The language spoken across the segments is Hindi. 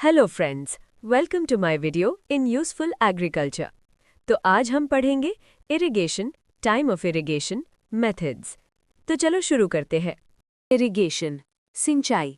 Hello friends, welcome to my video in useful agriculture. तो आज हम पढ़ेंगे irrigation, time of irrigation, methods. तो चलो शुरू करते हैं। इरिगेशन, सिंचाई।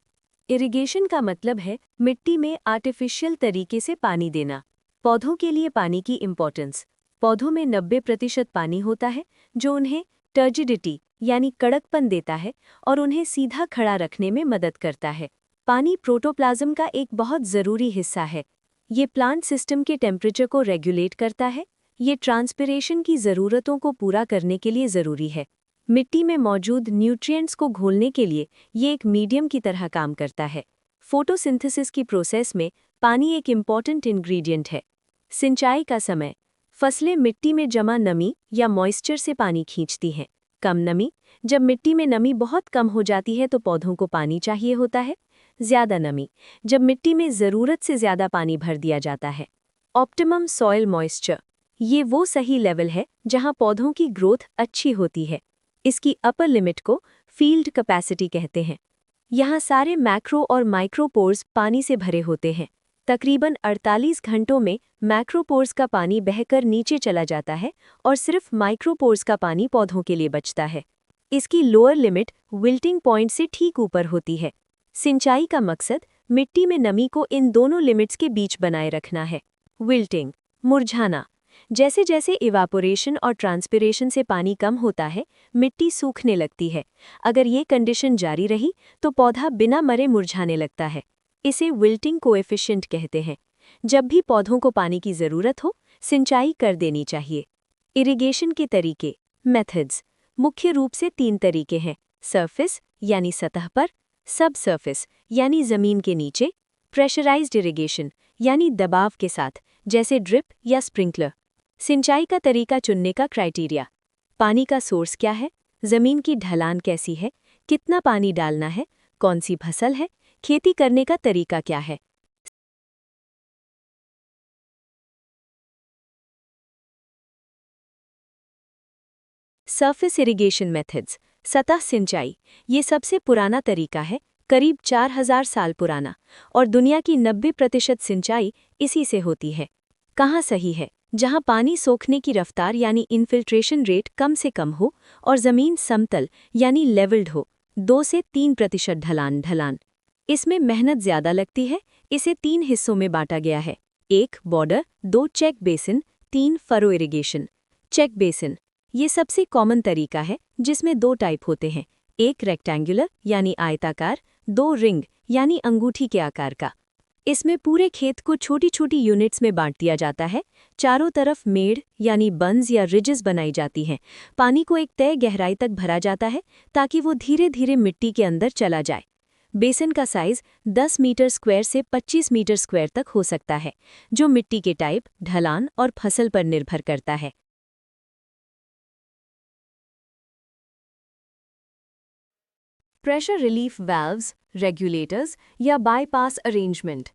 इरिगेशन का मतलब है मिट्टी में आर्टिफिशियल तरीके से पानी देना। पौधों के लिए पानी की इम्पोर्टेंस। पौधों में 90% पानी होता है जो उन्हें टर्जिडिटी यानी कड़कपन देता है और उन्हें सीधा खड़ा रखने में मदद करता है। पानी प्रोटोप्लाज्म का एक बहुत ज़रूरी हिस्सा है। ये प्लांट सिस्टम के टेम्परेचर को रेगुलेट करता है। ये ट्रांसपिरेशन की ज़रूरतों को पूरा करने के लिए ज़रूरी है। मिट्टी में मौजूद न्यूट्रिएंट्स को घोलने के लिए ये एक मीडियम की तरह काम करता है। फोटोसिंथेसिस की प्रोसेस में पानी एक इम्पॉर्टेंट इंग्रेडिएंट है। सिंचाई का समय। फसलें मिट्टी में जमा नमी या मॉइस्चर से पानी खींचती हैं। कम नमी। जब मिट्टी में नमी बहुत कम हो जाती है तो पौधों को पानी चाहिए होता है। ज़्यादा नमी। जब मिट्टी में ज़रूरत से ज़्यादा पानी भर दिया जाता है। Optimum soil moisture. ये वो सही लेवल है जहां पौधों की ग्रोथ अच्छी होती है। इसकी अपर लिमिट को फील्ड कैपेसिटी कहते हैं। यहाँ सारे मैक्रो और माइक्रोपोर्स पानी से भरे होते हैं। तकरीबन 48 घंटों में मैक्रोपोर्स का पानी बहकर नीचे चला जाता है और सिर्फ माइक्रोपोर्स का पानी पौधों के लिए बचता है। इसकी लोअर लिमिट विल्टिंग पॉइंट से ठीक ऊपर होती है। सिंचाई का मकसद मिट्टी में नमी को इन दोनों लिमिट्स के बीच बनाए रखना है। विल्टिंग, मुरझाना। जैसे जैसे इवापोरेशन और ट्रांसपिरेशन से पानी कम होता है, मिट्टी सूखने लगती है। अगर ये कंडीशन जारी रही तो पौधा बिना मरे मुरझाने लगता है। इसे विल्टिंग कोएफिशिएंट कहते हैं। जब भी पौधों को पानी की ज़रूरत हो, सिंचाई कर देनी चाहिए। इरिगेशन के तरीके, मेथड्स। मुख्य रूप से 3 तरीके हैं। सरफेस यानी सतह पर, सब सरफेस यानी ज़मीन के नीचे, प्रेशराइज्ड इरिगेशन यानी दबाव के साथ जैसे ड्रिप या स्प्रिंकलर। सिंचाई का तरीका चुनने का क्राइटेरिया। पानी का सोर्स क्या है, ज़मीन की ढलान कैसी है, कितना पानी डालना है, कौन सी फसल है, खेती करने का तरीका क्या है। सरफेस इरिगेशन मेथड्स, सतह सिंचाई। ये सबसे पुराना तरीका है, करीब 4000 साल पुराना, और दुनिया की 90% सिंचाई इसी से होती है। कहाँ सही है? जहाँ पानी सोखने की रफ्तार यानी इन्फिल्ट्रेशन रेट कम से कम हो और ज़मीन समतल यानी लेवल्ड हो। 2 से 3% ढलान। इसमें मेहनत ज़्यादा लगती है। इसे 3 हिस्सों में बांटा गया है। 1 border, 2 check basin, 3 furrow irrigation. Check basin ये सबसे कॉमन तरीका है जिसमें 2 टाइप होते हैं। एक रेक्टेंगुलर यानी आयताकार, 2 रिंग यानी अंगूठी के आकार का। इसमें पूरे खेत को छोटी छोटी यूनिट्स में बांट दिया जाता है। चारों तरफ मेड़ यानी बंज या रिजेस बनाई जाती हैं। पानी को एक तय गहराई तक भरा जाता है ताकि वो धीरे धीरे मिट्टी के अंदर चला जाए। बेसिन का साइज 10 मीटर स्क्वायर से 25 मीटर स्क्वायर तक हो सकता है, जो मिट्टी के टाइप, ढलान और फसल पर निर्भर करता है। प्रेशर रिलीफ वाल्व्स, रेगुलेटर्स या बाईपास अरेंजमेंट।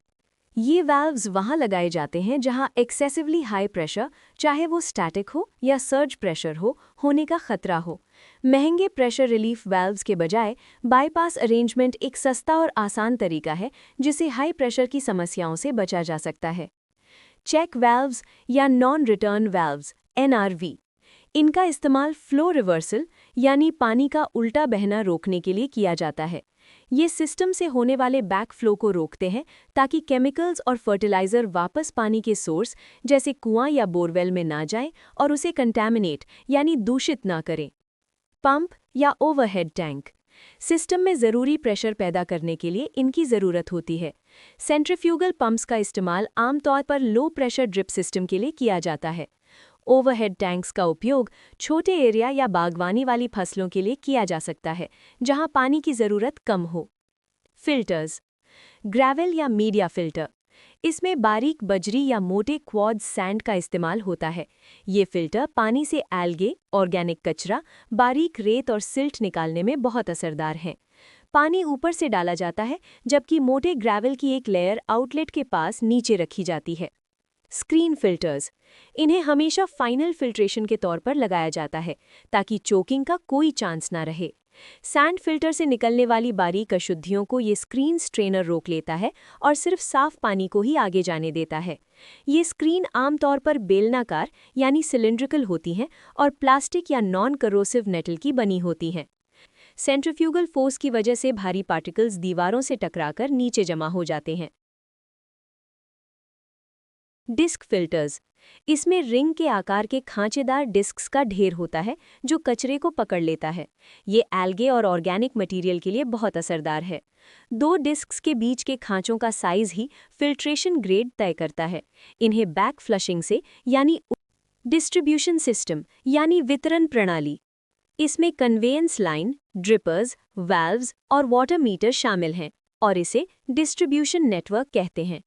ये वाल्व्स वहाँ लगाए जाते हैं जहाँ एक्सेसिवली हाई प्रेशर, चाहे वो स्टैटिक हो या सर्ज प्रेशर हो, होने का खतरा हो। महंगे प्रेशर रिलीफ वाल्व्स के बजाय बाईपास अरेंजमेंट एक सस्ता और आसान तरीका है जिससे हाई प्रेशर की समस्याओं से बचा जा सकता है। चेक वाल्व्स या नॉन रिटर्न वाल्व्स, NRV। इनका इस्तेमाल फ्लो रिवर्सल यानी पानी का उल्टा बहना रोकने के लिए किया जाता है। ये सिस्टम से होने वाले बैक फ्लो को रोकते हैं ताकि केमिकल्स और फर्टिलाइज़र वापस पानी के सोर्स जैसे कुआं या बोरवेल में ना जाएं और उसे कंटैमिनेट यानी दूषित ना करें। पंप या ओवरहेड टैंक। सिस्टम में ज़रूरी प्रेशर पैदा करने के लिए इनकी ज़रूरत होती है। सेंट्रीफ्यूगल पंप्स का इस्तेमाल आमतौर पर लो प्रेशर ड्रिप सिस्टम के लिए किया जाता है। ओवरहेड टैंक्स का उपयोग छोटे एरिया या बागवानी वाली फसलों के लिए किया जा सकता है जहां पानी की ज़रूरत कम हो। फिल्टर्स, ग्रेवल या मीडिया फिल्टर। इसमें बारीक बजरी या मोटे क्वार्ट्ज सैंड का इस्तेमाल होता है। ये फिल्टर पानी से एल्गे, ऑर्गेनिक कचरा, बारीक रेत और सिल्ट निकालने में बहुत असरदार हैं। पानी ऊपर से डाला जाता है जबकि मोटे ग्रेवल की एक लेयर आउटलेट के पास नीचे रखी जाती है। स्क्रीन फिल्टर्स, इन्हें हमेशा फाइनल फिल्ट्रेशन के तौर पर लगाया जाता है ताकि चोकिंग का कोई चांस ना रहे। सैंड फिल्टर से निकलने वाली बारीक अशुद्धियों को ये स्क्रीन स्ट्रेनर रोक लेता है और सिर्फ साफ पानी को ही आगे जाने देता है। ये स्क्रीन आमतौर पर बेलनाकार यानी सिलिंड्रिकल होती हैं और प्लास्टिक या नॉन करोसिव मेटल की बनी होती हैं। सेंट्रीफ्यूगल फोर्स की वजह से भारी पार्टिकल्स दीवारों से टकराकर नीचे जमा हो जाते हैं। Disc filters. इसमें रिंग के आकार के खांचेदार डिस्क्स का ढेर होता है जो कचरे को पकड़ लेता है। ये एल्गे और ऑर्गेनिक मटेरियल के लिए बहुत असरदार है। दो डिस्क्स के बीच के खांचों का साइज ही फिल्ट्रेशन ग्रेड तय करता है। इन्हें बैक फ्लशिंग से यानी डिस्ट्रीब्यूशन सिस्टम यानी वितरण प्रणाली, इसमें कन्वेयंस लाइन, ड्रिपर्स, वाल्व्स और वाटर मीटर शामिल हैं और इसे डिस्ट्रीब्यूशन नेटवर्क कहते हैं।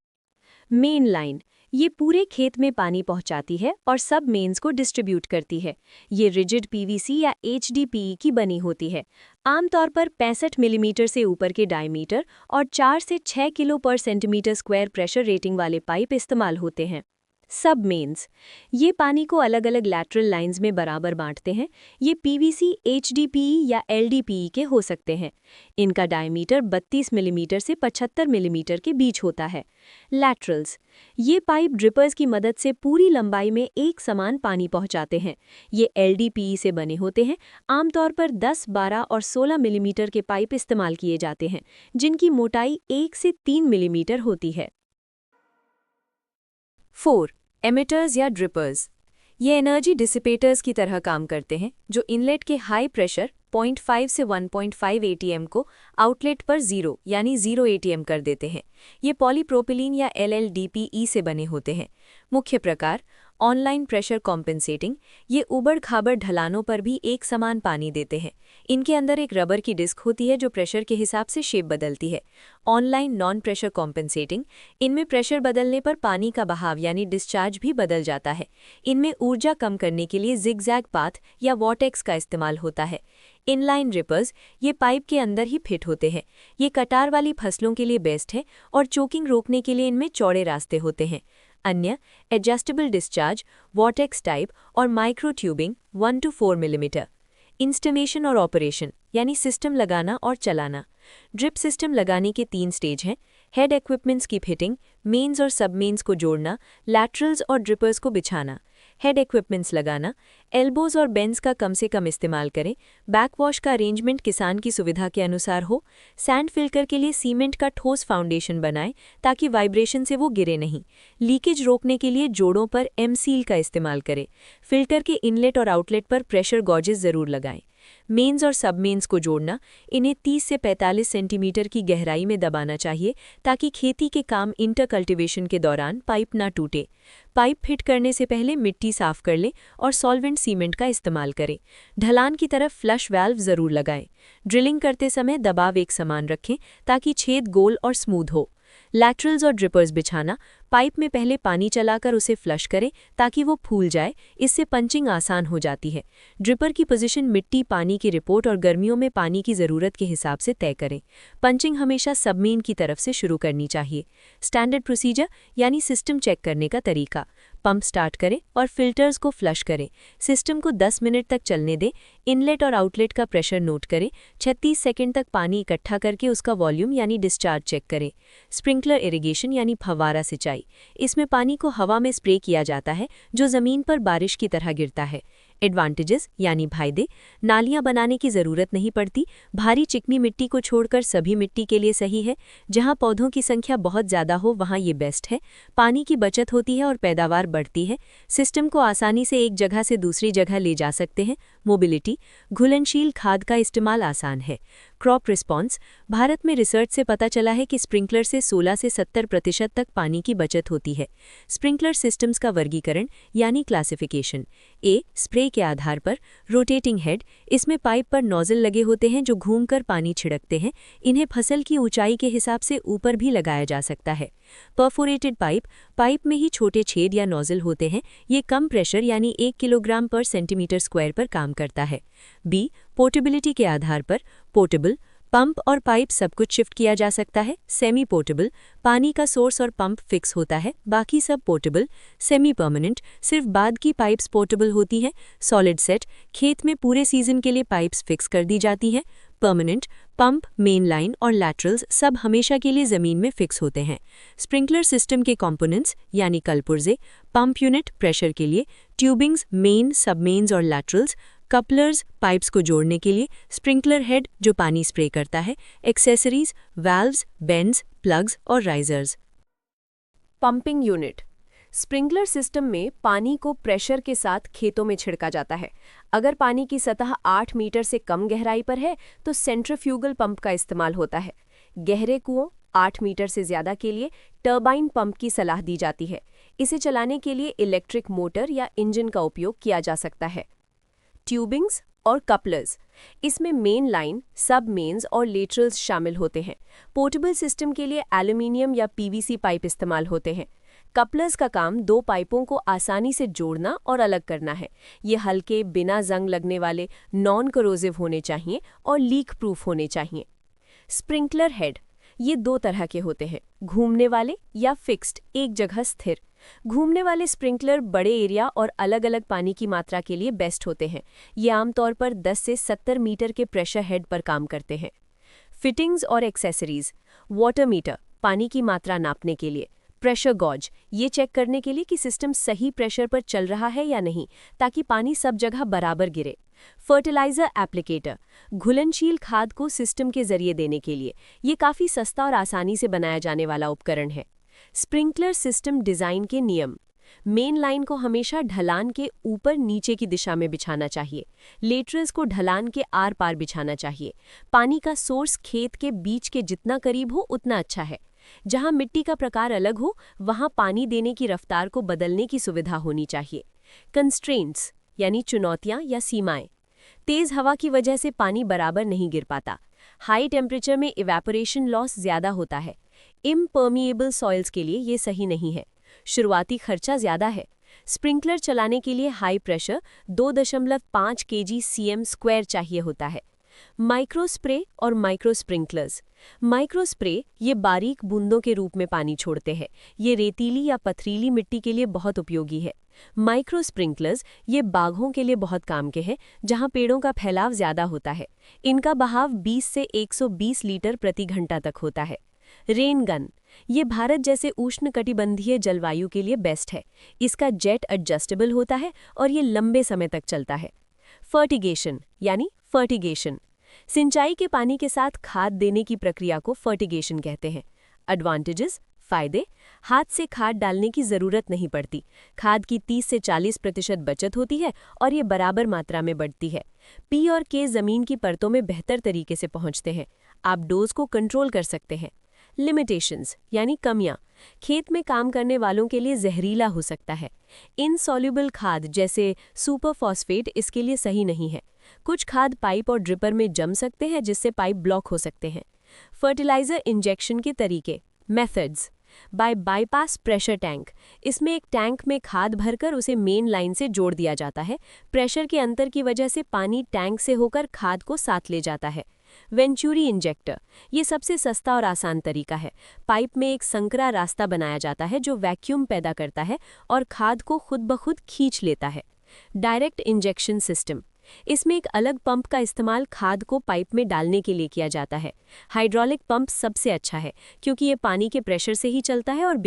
मेन लाइन, ये पूरे खेत में पानी पहुंचाती है और सब मेन्स को डिस्ट्रीब्यूट करती है। ये रिजिड पीवीसी या एचडीपीई की बनी होती है, आमतौर पर 65 मिलीमीटर से ऊपर के डायमीटर और 4 से 6 किलो पर सेंटीमीटर स्क्वायर प्रेशर रेटिंग वाले पाइप इस्तेमाल होते हैं। सब मेन्स, ये पानी को अलग अलग लैटरल लाइंस में बराबर बांटते हैं। ये पीवीसी, एचडीपीई या एलडीपीई के हो सकते हैं। इनका डायमीटर 32 मिलीमीटर से 75 मिलीमीटर के बीच होता है। लैटरल्स, ये पाइप ड्रिपर्स की मदद से पूरी लंबाई में एक समान पानी पहुंचाते हैं। ये एलडीपीई से बने होते हैं। आमतौर पर 10, 12 और 16 मिलीमीटर के पाइप इस्तेमाल किए जाते हैं, जिनकी मोटाई 1 से 3 मिलीमीटर होती है। 4. एमिटर्स या ड्रिपर्स। ये एनर्जी डिसिपेटर्स की तरह काम करते हैं जो इनलेट के हाई प्रेशर 0.5 से 1.5 एटीएम को आउटलेट पर 0 यानी 0 एटीएम कर देते हैं। ये पॉलीप्रोपिलीन या एलएलडीपीई से बने होते हैं। मुख्य प्रकार ऑनलाइन प्रेशर कॉम्पेंसेटिंग, ये उबड़-खाबड़ ढलानों पर भी एक समान पानी देते हैं। इनके अंदर एक रबर की डिस्क होती है जो प्रेशर के हिसाब से शेप बदलती है। ऑनलाइन नॉन प्रेशर कॉम्पेंसेटिंग, इनमें प्रेशर बदलने पर पानी का बहाव यानी डिस्चार्ज भी बदल जाता है। इनमें ऊर्जा कम करने के लिए जिगजैग पाथ या वॉटेक्स का इस्तेमाल होता है। इनलाइन रिपर्स, ये पाइप के अंदर ही फिट होते हैं। ये कटार वाली फसलों के लिए बेस्ट है और चोकिंग रोकने के लिए इनमें चौड़े रास्ते होते हैं। अन्य एडजस्टेबल डिस्चार्ज, वॉटेक्स टाइप और micro tubing 1 to 4 millimetre. Installation और ऑपरेशन यानी सिस्टम लगाना और चलाना। ड्रिप सिस्टम लगाने के 3 स्टेज हैं। हेड इक्विपमेंट्स की फिटिंग, मेन्स और सब मेन्स को जोड़ना, लैटरल्स और ड्रिपर्स को बिछाना। हेड इक्विपमेंट्स लगाना, एल्बोज और बेंस का कम से कम इस्तेमाल करें। बैकवॉश का अरेंजमेंट किसान की सुविधा के अनुसार हो। सैंड फिल्टर के लिए सीमेंट का ठोस फाउंडेशन बनाएं ताकि वाइब्रेशन से वो गिरे नहीं। लीकेज रोकने के लिए जोड़ों पर एम-सील का इस्तेमाल करें। फिल्टर के इनलेट और आउटलेट पर प्रेशर गॉजेस जरूर लगाएं। मेन्स और सब मेन्स को जोड़ना, इन्हें 30 से 45 सेंटीमीटर की गहराई में दबाना चाहिए ताकि खेती के काम इंटरकल्टिवेशन के दौरान पाइप ना टूटे। पाइप फिट करने से पहले मिट्टी साफ कर लें और सॉल्वेंट सीमेंट का इस्तेमाल करें। ढलान की तरफ फ्लश वाल्व जरूर लगाएं। ड्रिलिंग करते समय दबाव एक समान रखें ताकि छेद गोल और स्मूथ हो। लैटरल्स और ड्रिपर्स बिछाना, पाइप में पहले पानी चलाकर उसे फ्लश करें ताकि वो फूल जाए, इससे पंचिंग आसान हो जाती है। ड्रिपर की पोजीशन मिट्टी, पानी की रिपोर्ट और गर्मियों में पानी की ज़रूरत के हिसाब से तय करें। पंचिंग हमेशा सबमेन की तरफ से शुरू करनी चाहिए। स्टैंडर्ड प्रोसीजर यानी सिस्टम चेक करने का तरीका, पंप स्टार्ट करें और फिल्टर्स को फ्लश करें। सिस्टम को 10 मिनट तक चलने दें। इनलेट और आउटलेट का प्रेशर नोट करें। 36 सेकंड तक पानी इकट्ठा करके उसका वॉल्यूम यानी डिस्चार्ज चेक करें। स्प्रिंकलर इरिगेशन यानी फव्वारा सिंचाई, इसमें पानी को हवा में स्प्रे किया जाता है जो ज़मीन पर बारिश की तरह गिरता है। एडवांटेजेस यानी फायदे, नालियां बनाने की ज़रूरत नहीं पड़ती। भारी चिकनी मिट्टी को छोड़कर सभी मिट्टी के लिए सही है। जहां पौधों की संख्या बहुत ज़्यादा हो वहां ये बेस्ट है। पानी की बचत होती है और पैदावार बढ़ती है। सिस्टम को आसानी से एक जगह से दूसरी जगह ले जा सकते हैं। मोबिलिटी, घुलनशील खाद का इस्तेमाल आसान है। क्रॉप रिस्पॉन्स, भारत में रिसर्च से पता चला है कि स्प्रिंकलर से 16 से 70% तक पानी की बचत होती है। स्प्रिंकलर सिस्टम्स का वर्गीकरण यानी क्लासिफिकेशन। ए, स्प्रे के आधार पर। रोटेटिंग हेड, इसमें पाइप पर नोजल लगे होते हैं जो घूमकर पानी छिड़कते हैं। इन्हें फसल की ऊंचाई के हिसाब से ऊपर भी लगाया जा सकता है। परफोरेटेड पाइप, पाइप में ही छोटे छेद या नोजल होते हैं। ये कम प्रेशर यानी 1 किलोग्राम पर सेंटीमीटर स्क्वायर पर काम करता है। बी, पोर्टेबिलिटी के आधार पर। पोर्टेबल, पंप और पाइप सब कुछ शिफ्ट किया जा सकता है। सेमी पोर्टेबल, पानी का सोर्स और पंप फिक्स होता है, बाकी सब पोर्टेबल। सेमी परमानेंट, सिर्फ बाद की पाइप्स पोर्टेबल होती हैं। सॉलिड सेट, खेत में पूरे सीजन के लिए पाइप्स फिक्स कर दी जाती हैं। परमानेंट, पंप, मेन लाइन और लैटरल्स सब हमेशा के लिए ज़मीन में फिक्स होते हैं। स्प्रिंकलर सिस्टम के कंपोनेंट्स यानी कलपुर्जे, पंप यूनिट प्रेशर के लिए, ट्यूबिंग्स, मेन, सबमेन्स और लैटरल्स, कपलर्स पाइप्स को जोड़ने के लिए, स्प्रिंकलर हेड जो पानी स्प्रे करता है, एक्सेसरीज, वाल्व्स, बेंड्स, प्लग्स और risers. Pumping unit, sprinkler system में पानी को प्रेशर के साथ खेतों में छिड़का जाता है। अगर पानी की सतह 8 मीटर से कम गहराई पर है तो सेंट्रीफ्यूगल पंप का इस्तेमाल होता है। गहरे कुओं 8 मीटर से ज़्यादा के लिए टर्बाइन पंप की सलाह दी जाती है। इसे चलाने के लिए इलेक्ट्रिक मोटर या इंजन का उपयोग किया जा सकता है। ट्यूबिंग्स और कपलर्स, इसमें मेन लाइन, सब मेन्स और लेटरल्स शामिल होते हैं। पोर्टेबल सिस्टम के लिए एल्यूमिनियम या पीवीसी पाइप इस्तेमाल होते हैं। कपलर्स का काम दो पाइपों को आसानी से जोड़ना और अलग करना है। ये हल्के, बिना जंग लगने वाले, नॉन करोजिव होने चाहिए और लीक प्रूफ होने चाहिए। स्प्रिंकलर हेड, ये दो तरह के होते हैं, घूमने वाले या फिक्स्ड, एक जगह स्थिर। घूमने वाले स्प्रिंकलर बड़े एरिया और अलग अलग पानी की मात्रा के लिए बेस्ट होते हैं। ये आमतौर पर 10 से 70 मीटर के प्रेशर हेड पर काम करते हैं। फिटिंग्स और एक्सेसरीज, वाटर मीटर पानी की मात्रा नापने के लिए, प्रेशर गॉज ये चेक करने के लिए कि सिस्टम सही प्रेशर पर चल रहा है या नहीं, ताकि पानी सब जगह बराबर गिरे। फर्टिलाइजर एप्लीकेटर, घुलनशील खाद को सिस्टम के जरिए देने के लिए, ये काफ़ी सस्ता और आसानी से बनाया जाने वाला उपकरण है। स्प्रिंकलर सिस्टम डिज़ाइन के नियम, मेन लाइन को हमेशा ढलान के ऊपर नीचे की दिशा में बिछाना चाहिए। लेटरल्स को ढलान के आर पार बिछाना चाहिए। पानी का सोर्स खेत के बीच के जितना करीब हो उतना अच्छा है। जहां मिट्टी का प्रकार अलग हो वहां पानी देने की रफ्तार को बदलने की सुविधा होनी चाहिए। कंस्ट्रेंट्स यानी चुनौतियां या सीमाएं, तेज हवा की वजह से पानी बराबर नहीं गिर पाता। हाई टेम्परेचर में इवेपोरेशन लॉस ज़्यादा होता है। इम्पर्मिएबल सॉइल्स के लिए ये सही नहीं है। शुरुआती खर्चा ज़्यादा है। स्प्रिंकलर चलाने के लिए हाई प्रेशर 2.5 kg/cm² चाहिए होता है। माइक्रो स्प्रे और माइक्रो स्प्रिंकलर्स, माइक्रो स्प्रे ये बारीक बूंदों के रूप में पानी छोड़ते हैं। ये रेतीली या पथरीली मिट्टी के लिए बहुत उपयोगी है। माइक्रो स्प्रिंकलर्स ये बागों के लिए बहुत काम के हैं, जहां पेड़ों का फैलाव ज़्यादा होता है। इनका बहाव 20 से 120 लीटर प्रति घंटा तक होता है। रेन गन, ये भारत जैसे उष्णकटिबंधीय जलवायु के लिए बेस्ट है। इसका जेट एडजस्टेबल होता है और ये लंबे समय तक चलता है। फर्टिगेशन यानी फर्टिगेशन, सिंचाई के पानी के साथ खाद देने की प्रक्रिया को फर्टिगेशन कहते हैं। एडवांटेजेस, फायदे, हाथ से खाद डालने की ज़रूरत नहीं पड़ती। खाद की 30 से 40% बचत होती है और ये बराबर मात्रा में बढ़ती है। पी और के ज़मीन की परतों में बेहतर तरीके से पहुंचते हैं। आप डोज को कंट्रोल कर सकते हैं। लिमिटेशंस यानी कमियां, खेत में काम करने वालों के लिए जहरीला हो सकता है। इनसॉल्युबल खाद जैसे सुपर फॉस्फेट इसके लिए सही नहीं है। कुछ खाद पाइप और ड्रिपर में जम सकते हैं जिससे पाइप ब्लॉक हो सकते हैं। फर्टिलाइजर इंजेक्शन के तरीके, मेथड्स, बाईपास प्रेशर टैंक, इसमें एक टैंक में खाद भरकर उसे मेन लाइन से जोड़ दिया जाता है। प्रेशर के अंतर की वजह से पानी टैंक से होकर खाद को साथ ले जाता है। वेंचुरी इंजेक्टर, ये सबसे सस्ता और आसान तरीका है। पाइप में एक संकरा रास्ता बनाया जाता है जो वैक्यूम पैदा करता है और खाद को खुद ब खुद खींच लेता है। डायरेक्ट इंजेक्शन सिस्टम, इसमें एक अलग पंप का इस्तेमाल खाद को पाइप में डालने के लिए किया जाता है। हाइड्रोलिक पंप सबसे अच्छा है क्योंकि ये पानी के प्रेशर से ही चलता है और